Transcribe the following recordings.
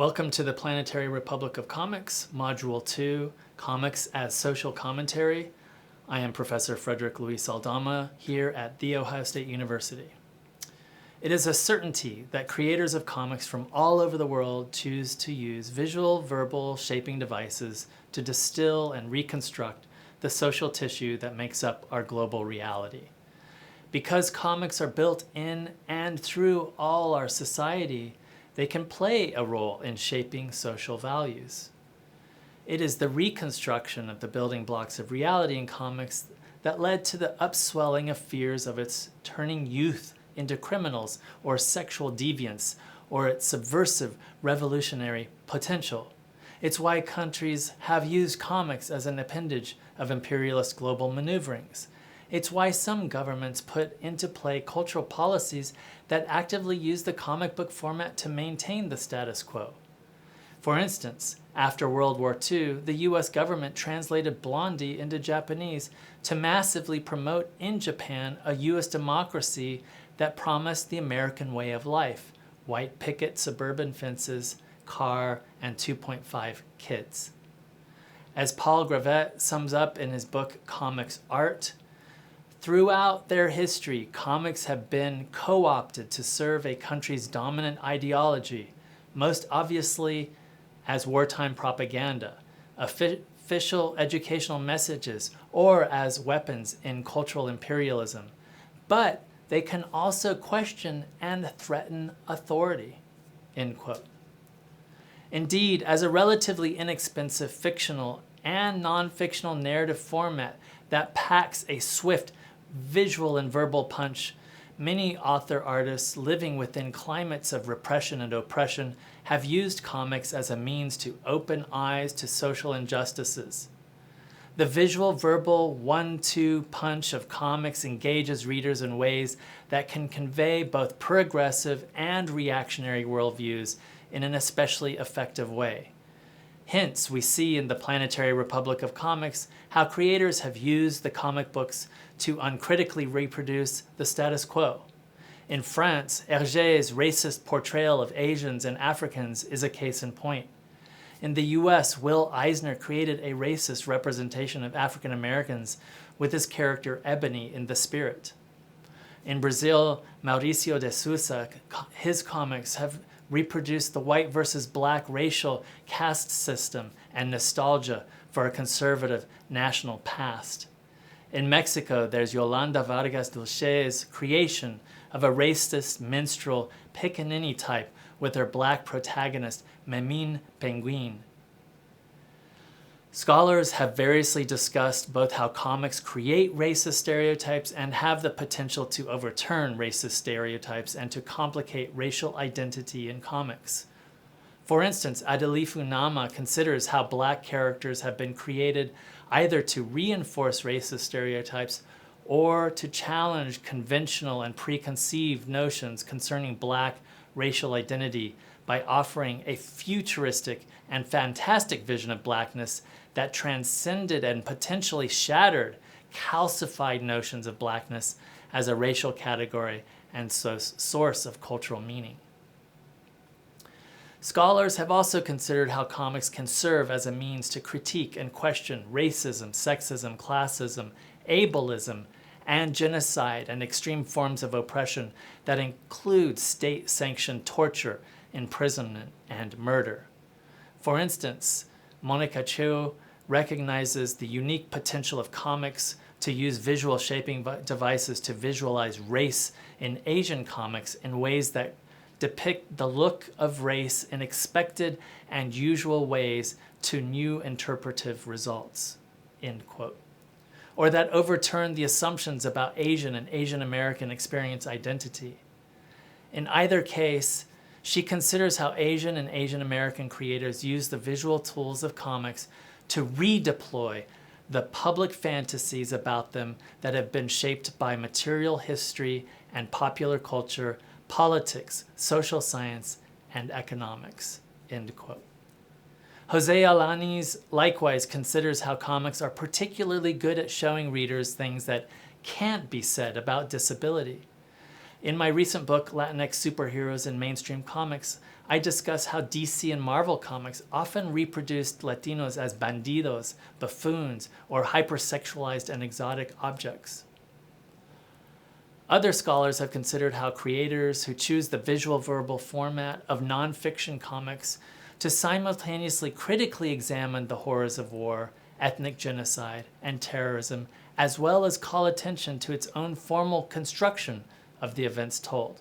Welcome to the Planetary Republic of Comics, Module 2, Comics as Social Commentary. I am Professor Frederick Luis Aldama here at The Ohio State University. It is a certainty that creators of comics from all over the world choose to use visual, verbal shaping devices to distill and reconstruct the social tissue that makes up our global reality. Because comics are built in and through all our society, they can play a role in shaping social values. It is the reconstruction of the building blocks of reality in comics that led to the upswelling of fears of its turning youth into criminals or sexual deviants, or its subversive revolutionary potential. It's why countries have used comics as an appendage of imperialist global maneuverings. It's why some governments put into play cultural policies that actively use the comic book format to maintain the status quo. For instance, after World War II, the US government translated Blondie into Japanese to massively promote in Japan a US democracy that promised the American way of life: white picket suburban fences, car, and 2.5 kids. As Paul Gravett sums up in his book Comics Art, throughout their history, comics have been co-opted to serve a country's dominant ideology, most obviously as wartime propaganda, official educational messages, or as weapons in cultural imperialism. But they can also question and threaten authority, end quote. Indeed, as a relatively inexpensive fictional and non-fictional narrative format that packs a swift visual and verbal punch, many author-artists living within climates of repression and oppression have used comics as a means to open eyes to social injustices. The visual-verbal one-two punch of comics engages readers in ways that can convey both progressive and reactionary worldviews in an especially effective way. Hence, we see in the Planetary Republic of Comics how creators have used the comic books to uncritically reproduce the status quo. In France, Hergé's racist portrayal of Asians and Africans is a case in point. In the US, Will Eisner created a racist representation of African Americans with his character Ebony in The Spirit. In Brazil, Mauricio de Sousa, his comics have reproduced the white versus black racial caste system and nostalgia for a conservative national past. In Mexico, there's Yolanda Vargas Dulce's creation of a racist minstrel Pickaninny type with her black protagonist, Memín Penguin. Scholars have variously discussed both how comics create racist stereotypes and have the potential to overturn racist stereotypes and to complicate racial identity in comics. For instance, Adelifu Nama considers how black characters have been created either to reinforce racist stereotypes or to challenge conventional and preconceived notions concerning black racial identity by offering a futuristic and fantastic vision of blackness that transcended and potentially shattered calcified notions of blackness as a racial category and source of cultural meaning. Scholars have also considered how comics can serve as a means to critique and question racism, sexism, classism, ableism, and genocide and extreme forms of oppression that include state-sanctioned torture, imprisonment, and murder. For instance, Monica Chu recognizes the unique potential of comics to use visual shaping devices to visualize race in Asian comics in ways that depict the look of race in expected and usual ways to new interpretive results, end quote. Or that overturn the assumptions about Asian and Asian American experience identity. In either case, she considers how Asian and Asian American creators use the visual tools of comics to redeploy the public fantasies about them that have been shaped by material history and popular culture, politics, social science, and economics, end quote. Jose Alanis likewise considers how comics are particularly good at showing readers things that can't be said about disability. In my recent book, Latinx Superheroes in Mainstream Comics, I discuss how DC and Marvel comics often reproduced Latinos as bandidos, buffoons, or hypersexualized and exotic objects. Other scholars have considered how creators who choose the visual verbal format of nonfiction comics to simultaneously critically examine the horrors of war, ethnic genocide, and terrorism, as well as call attention to its own formal construction of the events told.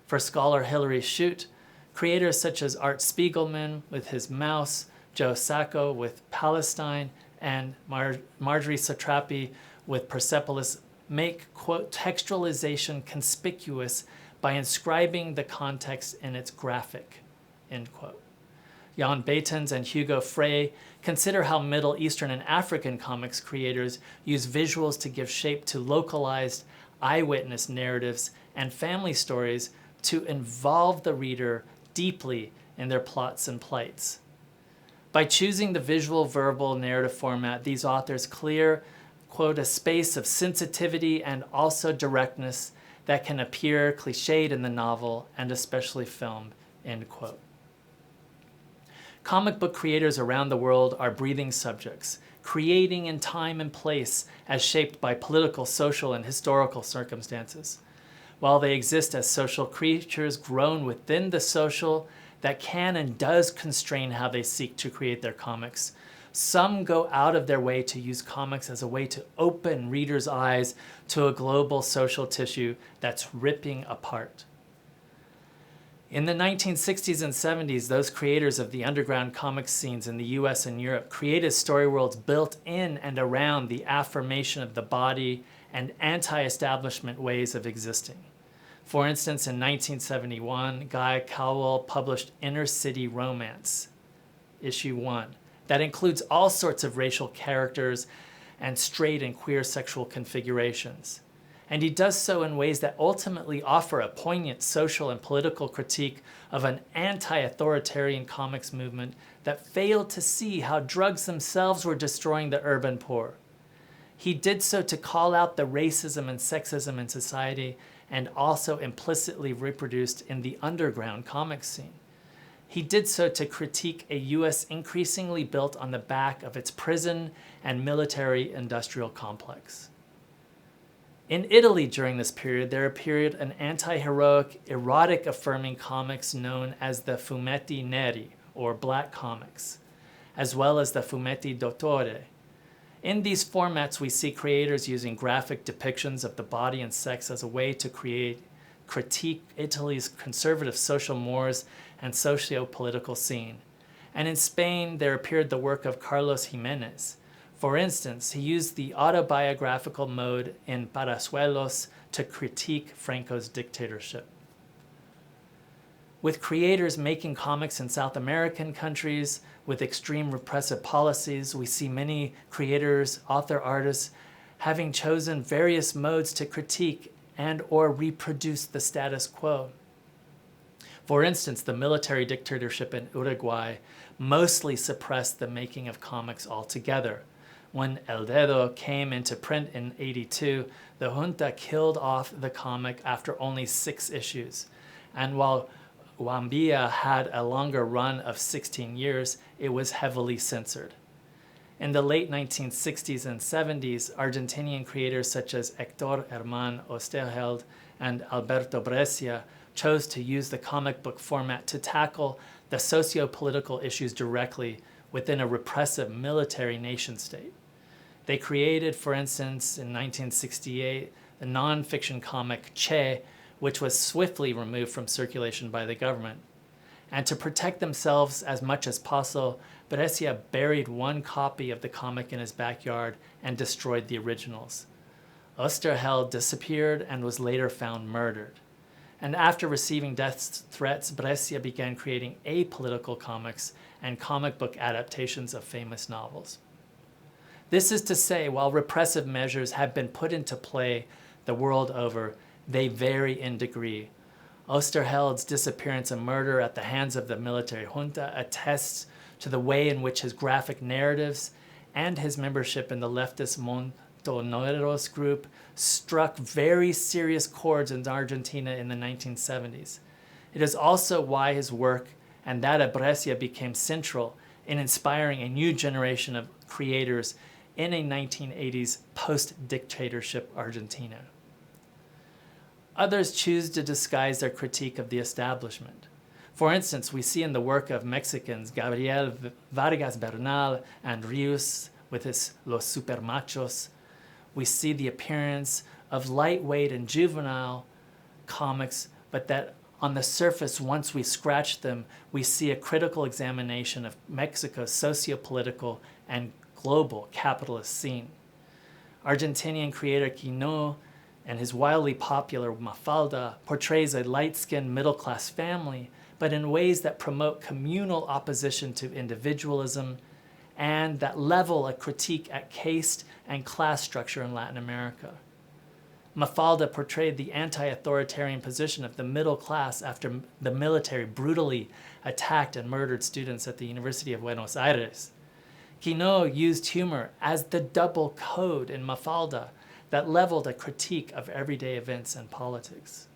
For scholar Hilary Shute, creators such as Art Spiegelman with his Mouse, Joe Sacco with Palestine, and Marjorie Satrapi with Persepolis make, quote, textualization conspicuous by inscribing the context in its graphic, end quote. Jan Beitens and Hugo Frey consider how Middle Eastern and African comics creators use visuals to give shape to localized eyewitness narratives and family stories to involve the reader deeply in their plots and plights. By choosing the visual verbal narrative format, these authors clear, quote, a space of sensitivity and also directness that can appear cliched in the novel and especially film, end quote. Comic book creators around the world are breathing subjects, creating in time and place as shaped by political, social, and historical circumstances. While they exist as social creatures grown within the social that can and does constrain how they seek to create their comics, some go out of their way to use comics as a way to open readers' eyes to a global social tissue that's ripping apart. In the 1960s and 70s, those creators of the underground comic scenes in the US and Europe created story worlds built in and around the affirmation of the body and anti-establishment ways of existing. For instance, in 1971, Guy Cowell published Inner City Romance, issue 1, that includes all sorts of racial characters and straight and queer sexual configurations. And he does so in ways that ultimately offer a poignant social and political critique of an anti-authoritarian comics movement that failed to see how drugs themselves were destroying the urban poor. He did so to call out the racism and sexism in society and also implicitly reproduced in the underground comics scene. He did so to critique a U.S. increasingly built on the back of its prison and military-industrial complex. In Italy during this period, there appeared an anti-heroic, erotic-affirming comics known as the fumetti neri, or black comics, as well as the fumetti d'autore. In these formats, we see creators using graphic depictions of the body and sex as a way to critique Italy's conservative social mores and socio-political scene. And in Spain, there appeared the work of Carlos Jimenez. For instance, he used the autobiographical mode in Parazuelos to critique Franco's dictatorship. With creators making comics in South American countries with extreme repressive policies, we see many creators, artists, having chosen various modes to critique and or reproduce the status quo. For instance, the military dictatorship in Uruguay mostly suppressed the making of comics altogether. When El Dedo came into print in '82, the junta killed off the comic after only 6 issues. And while Wambia had a longer run of 16 years, it was heavily censored. In the late 1960s and 70s, Argentinian creators such as Héctor Herman Osterheld and Alberto Brescia chose to use the comic book format to tackle the socio-political issues directly within a repressive military nation-state. They created, for instance, in 1968, the non-fiction comic Che, which was swiftly removed from circulation by the government. And to protect themselves as much as possible, Brescia buried one copy of the comic in his backyard and destroyed the originals. Osterheld disappeared and was later found murdered. And after receiving death threats, Brescia began creating apolitical comics and comic book adaptations of famous novels. This is to say, while repressive measures have been put into play the world over, they vary in degree. Osterheld's disappearance and murder at the hands of the military junta attests to the way in which his graphic narratives and his membership in the leftist Monde Cartoneros group struck very serious chords in Argentina in the 1970s. It is also why his work and that of Brescia became central in inspiring a new generation of creators in a 1980s post-dictatorship Argentina. Others choose to disguise their critique of the establishment. For instance, we see in the work of Mexicans Gabriel Vargas Bernal and Rius with his Los Supermachos, we see the appearance of lightweight and juvenile comics, but that on the surface, once we scratch them, we see a critical examination of Mexico's socio-political and global capitalist scene. Argentinian creator Quino and his wildly popular Mafalda portrays a light-skinned middle-class family, but in ways that promote communal opposition to individualism and that level a critique at caste and class structure in Latin America. Mafalda portrayed the anti-authoritarian position of the middle class after the military brutally attacked and murdered students at the University of Buenos Aires. Quino used humor as the double code in Mafalda that leveled a critique of everyday events and politics.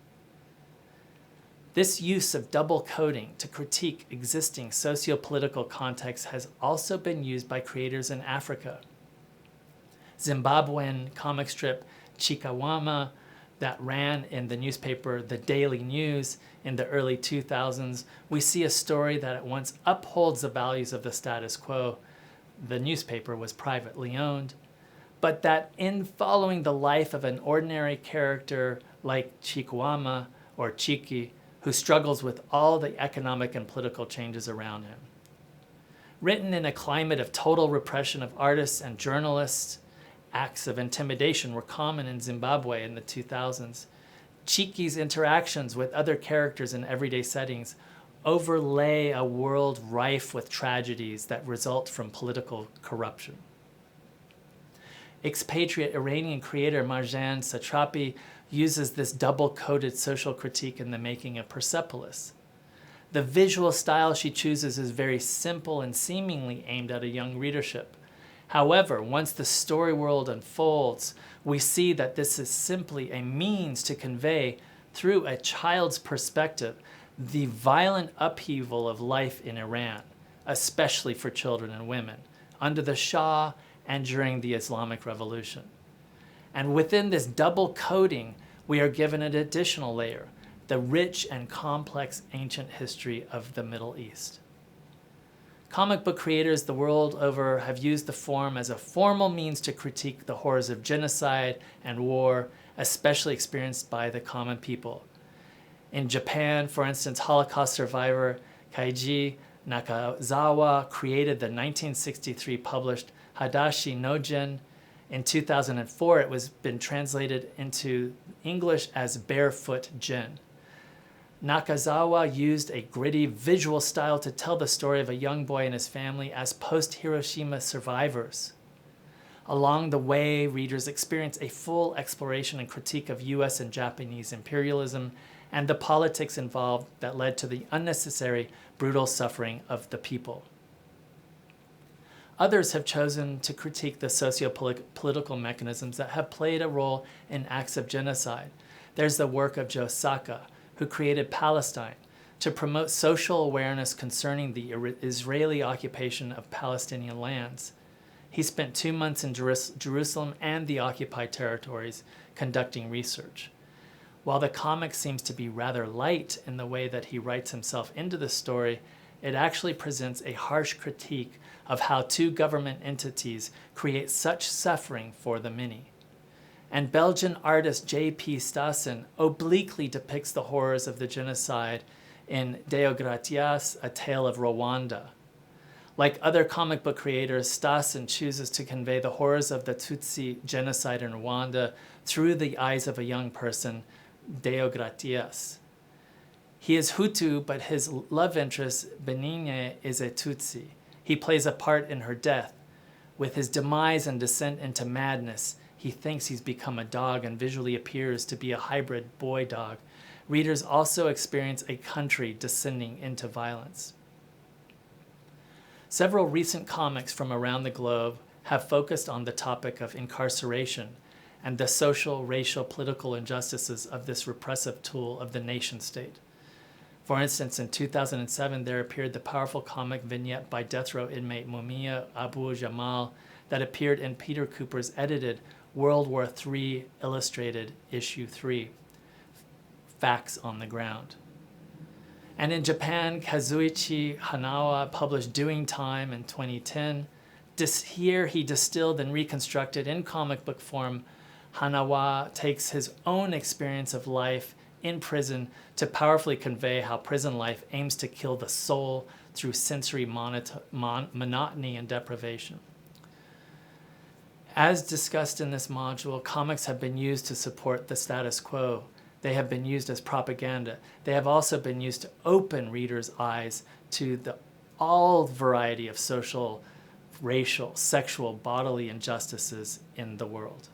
This use of double coding to critique existing socio-political contexts has also been used by creators in Africa. Zimbabwean comic strip Chikawama that ran in the newspaper The Daily News in the early 2000s, we see a story that at once upholds the values of the status quo. The newspaper was privately owned, but that in following the life of an ordinary character like Chikwama or Chiki, who struggles with all the economic and political changes around him. Written in a climate of total repression of artists and journalists, acts of intimidation were common in Zimbabwe in the 2000s. Chiki's interactions with other characters in everyday settings overlay a world rife with tragedies that result from political corruption. Expatriate Iranian creator Marjan Satrapi uses this double-coded social critique in the making of Persepolis. The visual style she chooses is very simple and seemingly aimed at a young readership. However, once the story world unfolds, we see that this is simply a means to convey, through a child's perspective, the violent upheaval of life in Iran, especially for children and women, under the Shah and during the Islamic Revolution. And within this double coding, we are given an additional layer, the rich and complex ancient history of the Middle East. Comic book creators the world over have used the form as a formal means to critique the horrors of genocide and war, especially experienced by the common people. In Japan, for instance, Holocaust survivor Kaiji Nakazawa created the 1963 published Hadashi no Jin. In 2004, it was been translated into English as Barefoot Jin. Nakazawa used a gritty visual style to tell the story of a young boy and his family as post-Hiroshima survivors. Along the way, readers experience a full exploration and critique of US and Japanese imperialism and the politics involved that led to the unnecessary, brutal suffering of the people. Others have chosen to critique the socio-political mechanisms that have played a role in acts of genocide. There's the work of Joe Saka, who created Palestine to promote social awareness concerning the Israeli occupation of Palestinian lands. He spent 2 months in Jerusalem and the occupied territories conducting research. While the comic seems to be rather light in the way that he writes himself into the story, it actually presents a harsh critique of how two government entities create such suffering for the many. And Belgian artist J.P. Stassen obliquely depicts the horrors of the genocide in Gratias, A Tale of Rwanda. Like other comic book creators, Stassen chooses to convey the horrors of the Tutsi genocide in Rwanda through the eyes of a young person, Gratias. He is Hutu, but his love interest, Benigne, is a Tutsi. He plays a part in her death. With his demise and descent into madness, he thinks he's become a dog and visually appears to be a hybrid boy-dog. Readers also experience a country descending into violence. Several recent comics from around the globe have focused on the topic of incarceration and the social, racial, political injustices of this repressive tool of the nation state. For instance, in 2007, there appeared the powerful comic vignette by death row inmate Mumia Abu-Jamal that appeared in Peter Cooper's edited World War III Illustrated Issue 3, Facts on the Ground. And in Japan, Kazuichi Hanawa published Doing Time in 2010. Here he distilled and reconstructed in comic book form. Hanawa takes his own experience of life in prison to powerfully convey how prison life aims to kill the soul through sensory monotony and deprivation. As discussed in this module, comics have been used to support the status quo. They have been used as propaganda. They have also been used to open readers' eyes to all variety of social, racial, sexual, bodily injustices in the world.